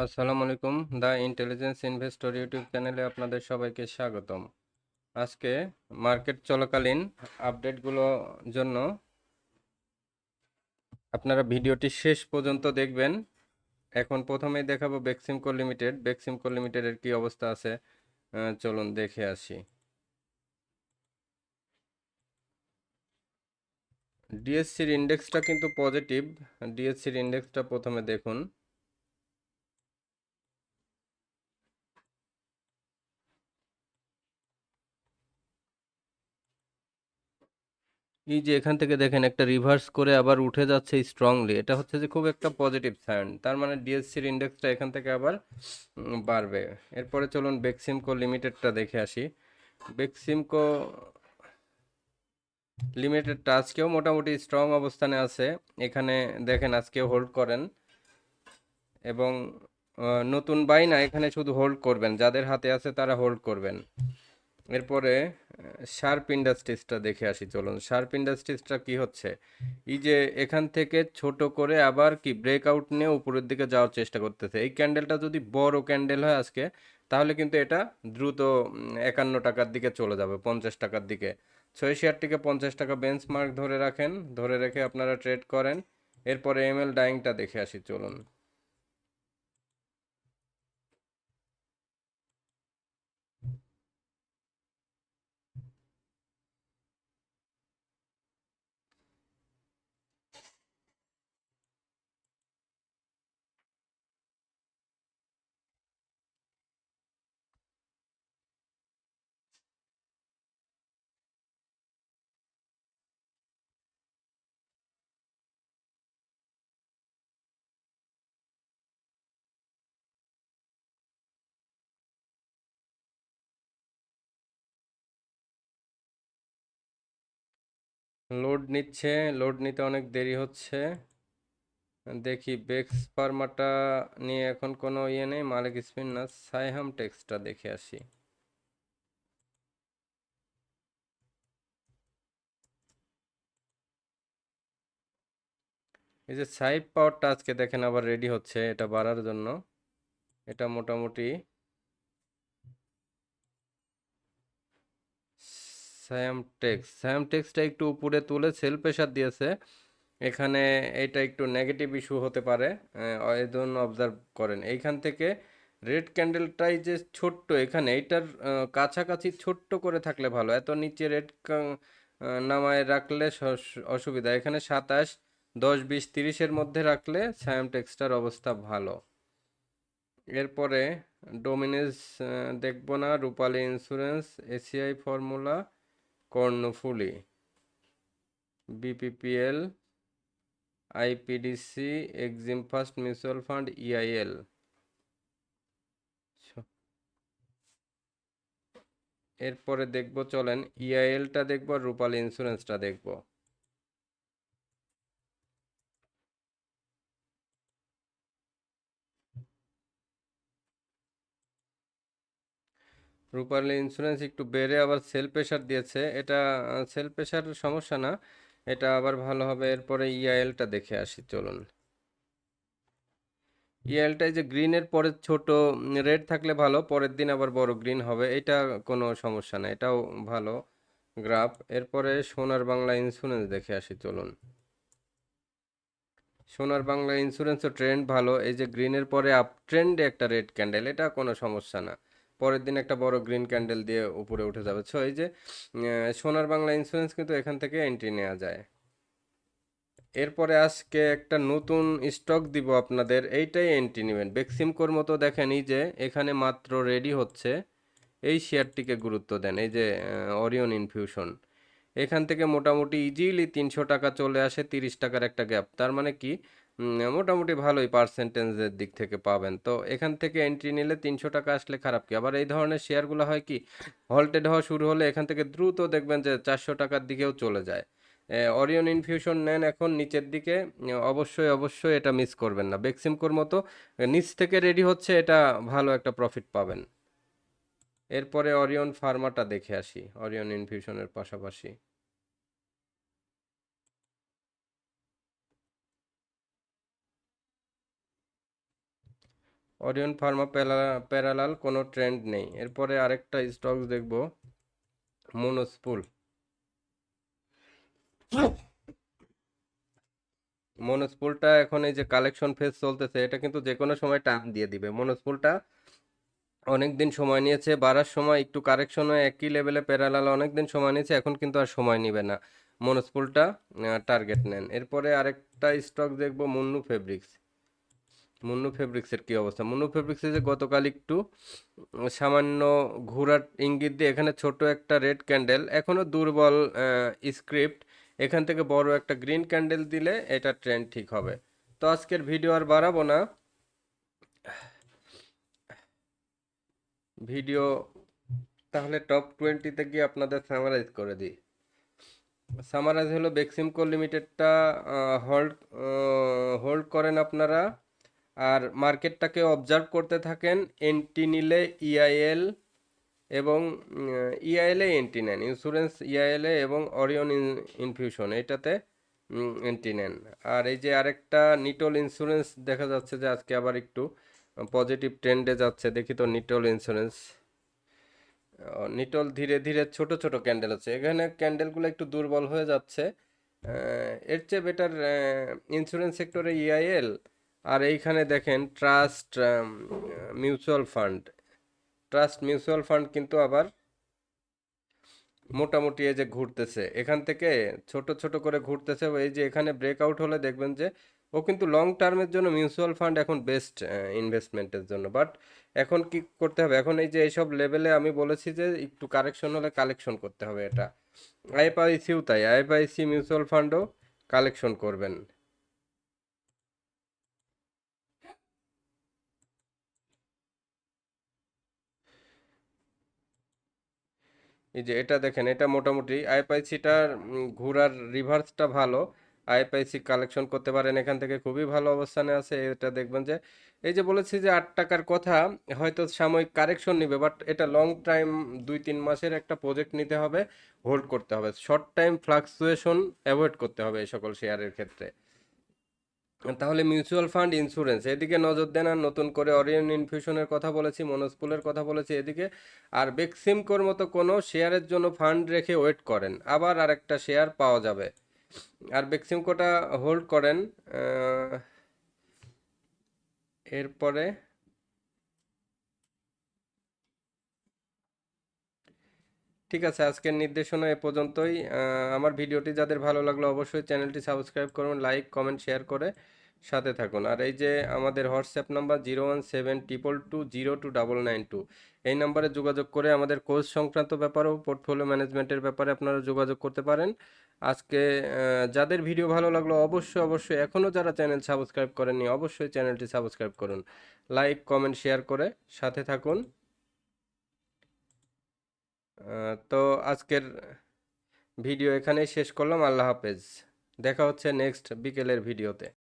আসসালামু আলাইকুম। The intelligence investor YouTube চ্যানেলে আপনাদের সবাইকে স্বাগতম। আজকে মার্কেট চলাকালীন আপডেটগুলো জন্য আপনারা ভিডিওটি শেষ পর্যন্ত দেখবেন। এখন প্রথমেই দেখাবো বেক্সিমকো লিমিটেড। বেক্সিমকো লিমিটেডের কি অবস্থা আছে চলুন দেখে আসি। ডিএসসির ইন্ডেক্সটা কিন্তু পজিটিভ। ডিএসসির ইন্ডেক্সটা প্রথমে দেখুন। এই যে এখান থেকে দেখেন একটা রিভার্স করে আবার উঠে যাচ্ছে স্ট্রংলি, এটা হচ্ছে যে খুব একটা পজিটিভ সাইন। তার মানে ডিএসসির ইন্ডেক্সটা এখান থেকে আবার বাড়বে। এরপরে চলুন বেক্সিমকো লিমিটেডটা দেখে আসি। বেক্সিমকো লিমিটেডটা আজকেও মোটামুটি স্ট্রং অবস্থানে আছে। এখানে দেখেন আজকেও হোল্ড করেন এবং নতুন বাই না, এখানে শুধু হোল্ড করবেন, যাদের হাতে আছে তারা হোল্ড করবেন। এরপরে শার্প ইন্ডাস্ট্রিজটা দেখে আসি চলুন। শার্প ইন্ডাস্ট্রিজটা কি হচ্ছে, এই যে এখান থেকে ছোট করে আবার কি ব্রেকআউট নিয়ে উপরের দিকে যাওয়ার চেষ্টা করতেছে। এই ক্যান্ডেলটা যদি বড় ক্যান্ডেল হয় আজকে, তাহলে কিন্তু এটা দ্রুত 51 টাকার দিকে চলে যাবে, 50 টাকার দিকে। সো এই শেয়ারটিকে 50 টাকা বেঞ্চমার্ক ধরে রাখেন, ধরে রেখে আপনারা ট্রেড করেন। এরপরে এমএল ডাইংটা দেখে আসি চলুন। লোড নিচ্ছে, লোড নিতে অনেক দেরি হচ্ছে। দেখি বেক্স ফার্মাটা নিয়ে এখন কোনো ইয়ে নেই, মালিক স্পিন না। সাইহাম টেক্সটা দেখে আসি। এই যে সাইপ পাওয়ারটা আজকে দেখেন আবার রেডি হচ্ছে এটা বাড়ার জন্য। এটা মোটামুটি সায়াম টেক্সটা একটু উপরে তুলে সেল প্রেশার দিয়েছে এখানে। এটা একটু নেগেটিভ ইস্যু হতে পারে, এই জন্য অবজার্ভ করেন। এইখান থেকে রেড ক্যান্ডেলটাই যে ছোট্ট, এখানে এইটার কাছাকাছি ছোট্ট করে থাকলে ভালো, এত নিচে রেড নামায় রাখলে অসুবিধা। এখানে 27, 10, 20, 30-এর মধ্যে রাখলে সায়াম টেক্সটার অবস্থা ভালো। এরপরে ডোমিনেস দেখবো না, Rupali insurance, ACI formula, Karnaphuli, BPPL, IPDC, EXIM first mutual fund, EIL. এরপরে দেখবো চলেন ইআইএলটা দেখবো আর রূপালী ইন্স্যুরেন্সটা দেখবো। রূপালী ইন্স্যুরেন্স একটু বেড়ে আবার সেল প্রেশার দিয়েছে, এটা সেল প্রেশার সমস্যা না, এটা আবার ভালো হবে। এরপরে ইআইএলটা দেখে আসি চলুন। ইএলটাই যে গ্রিনের পরে ছোট রেড থাকলে ভালো, পরের দিন আবার বড় গ্রিন হবে, এটা কোনো সমস্যা না, এটাও ভালো গ্রাফ। এরপরে সোনার বাংলা ইন্স্যুরেন্স দেখে আসি চলুন। সোনার বাংলা ইন্স্যুরেন্সও ট্রেন্ড ভালো, এই যে গ্রিনের পরে আপ ট্রেন্ডে একটা রেড ক্যান্ডেল, এটা কোনো সমস্যা না, পরের দিন একটা বড় গ্রিন ক্যান্ডেল দিয়ে উপরে উঠে যাবে। সো এই যে সোনার বাংলা ইন্স্যুরেন্স কিন্তু এখান থেকে এন্ট্রি নেওয়া যায়। এরপরে আজকে একটা নতুন স্টক দিব আপনাদের, এইটাই এন্ট্রি নেবেন। বেক্সিমকোর মতো দেখেন এই যে এখানে মাত্র রেডি হচ্ছে, এই শেয়ারটিকে গুরুত্ব দেন। এই যে অরিয়ন ইনফিউশন, এখান থেকে মোটামুটি ইজিলি 300 টাকা চলে আসে, 30 টাকার একটা গ্যাপ, তার মানে কি মোটামুটি ভালোই পার্সেন্টেজের দিক থেকে পাবেন। তো এখান থেকে এন্ট্রি নিলে 300 টাকা আসলে খারাপ কি। আবার এই ধরনের শেয়ারগুলো হয় কি, হল্টেড হওয়া শুরু হলে এখান থেকে দ্রুত দেখবেন যে 400 টাকার দিকেও চলে যায়। অরিয়ন ইনফিউশন নেন এখন নিচের দিকে, অবশ্যই অবশ্যই এটা মিস করবেন না। বেক্সিমকোর মতো নিচ থেকে রেডি হচ্ছে, এটা ভালো একটা প্রফিট পাবেন। এরপরে অরিয়ন ফার্মাটা দেখে আসি অরিয়ন ইনফিউশনের পাশাপাশি। অরিয়ন ফার্মা প্যারালাল কোনো ট্রেন্ড নেই। এরপরে আরেকটা স্টক দেখব, মনোস্পুল। মনোস্পুলটা এখন এই যে কালেকশন ফেজ চলতেছে, এটা কিন্তু যে কোনো সময় টান দিয়ে দিবে। মনোস্পুলটা অনেক দিন সময় নিয়েছে বাড়ার সময়, একটু কারেকশন হয়ে একই লেভেলে প্যারালাল অনেক দিন সময় নিয়েছে, এখন কিন্তু আর সময় নিবে না। মনোস্পুলটা টার্গেট নেন। এরপরে আরেকটা স্টক দেখবো, মুন্নু ফেব্রিক্স। মুন্নু ফেব্রিক্সের কি অবস্থা? মুন্নু ফেব্রিক্সে যে গতকাল একটু সামান্য ঘোরার ইঙ্গিত দিয়ে এখানে ছোট একটা রেড ক্যান্ডেল, এখনো দুর্বল স্ক্রিপ্ট, এখান থেকে বড় একটা গ্রিন ক্যান্ডেল দিলে এটা ট্রেন্ড ঠিক হবে। তো আজকের ভিডিও আর বাড়াবো না, ভিডিও তাহলে টপ 20-তে গিয়ে আপনাদের সামারাইজ করে দিই। সামারাইজ হলো বেক্সিমকো লিমিটেডটা হোল্ড হোল্ড করেন আপনারা, আর মার্কেটটাকে অবজার্ভ করতে থাকেন। এন্ট্রি নিলে ইআইএল এবং ইআইএলে এন্ট্রি নেন, ইন্স্যুরেন্স ইআইএলে এবং অরিয়ন ইনফিউশন এটাতে এন্ট্রি নেন। আর এই যে আরেকটা নিটল ইন্স্যুরেন্স দেখা যাচ্ছে যে আজকে আবার একটু পজিটিভ ট্রেন্ডে যাচ্ছে, দেখি তো নিটল ইন্স্যুরেন্স। নিটল ধীরে ধীরে ছোট ছোট ক্যান্ডেল আছে, এখানে ক্যান্ডেলগুলো একটু দুর্বল হয়ে যাচ্ছে। এর চেয়ে বেটার ইন্স্যুরেন্স সেক্টরে ইআইএল, আর এইখানে দেখেন trust mutual fund. Trust mutual fund কিন্তু আবার মোটামুটি এই যে ঘুরতেছে, এখান থেকে ছোট ছোট করে ঘুরতেছে। এই যে এখানে ব্রেকআউট হলে দেখবেন যে ও কিন্তু লং টার্মের জন্য মিউচুয়াল ফান্ড এখন বেস্ট ইনভেস্টমেন্টের জন্য। বাট এখন কি করতে হবে, এখন এই যে এইসব লেভেলে আমি বলেছি যে একটু কারেকশন হলে কালেকশন করতে হবে, এটা আইএফআইসিও তাই, আইএফআইসি মিউচুয়াল ফান্ডও কালেকশন করবেন। এই যে এটা দেখেন, এটা মোটামুটি আইএফআইসিটার ঘোরার রিভার্সটা ভালো। আইএফআইসি কালেকশন করতে পারেন এখান থেকে, খুবই ভালো অবস্থানে আছে। এটা দেখবেন যে এই যে বলেছি যে 8 টাকার কথা, হয়তো সাময়িক কারেকশন নিবে, বাট এটা লং টাইম 2-3 মাসের একটা প্রজেক্ট নিতে হবে, হোল্ড করতে হবে। শর্ট টাইম ফ্লাকচুয়েশন অ্যাভয়েড করতে হবে এই সকল শেয়ারের ক্ষেত্রে। তাহলে মিউচুয়াল ফান্ড, ইন্স্যুরেন্স এদিকে নজর দেন। আর নতুন করে অরিয়ন ইনফিউশনের কথা বলেছি, মনোস্পুলের কথা বলেছি এদিকে। আর বেক্সিমকোর মতো কোনো শেয়ারের জন্য ফান্ড রেখে ওয়েট করেন, আবার আরেকটা শেয়ার পাওয়া যাবে। আর বেক্সিমকোটা হোল্ড করেন। এরপরে ঠিক আছে, আজকের নির্দেশনা এ পর্যন্তই। আমার ভিডিওটি যাদের ভালো লাগলো অবশ্যই চ্যানেলটি সাবস্ক্রাইব করুন, লাইক কমেন্ট শেয়ার করে সাথে থাকুন। আর এই যে আমাদের হোয়াটসঅ্যাপ নাম্বার 01722029992, এই নাম্বারে যোগাযোগ করে আমাদের কোর্স সংক্রান্ত ব্যাপারেও পোর্টফোলিও ম্যানেজমেন্টের ব্যাপারে আপনারা যোগাযোগ করতে পারেন। আজকে যাদের ভিডিও ভালো লাগলো অবশ্যই অবশ্যই, এখনও যারা চ্যানেল সাবস্ক্রাইব করেননি অবশ্যই চ্যানেলটি সাবস্ক্রাইব করুন, লাইক কমেন্ট শেয়ার করে সাথে থাকুন। তো আজকের ভিডিও এখানেই শেষ করলাম। আল্লাহ হাফেজ, দেখা হচ্ছে নেক্সট বিকেলের ভিডিওতে।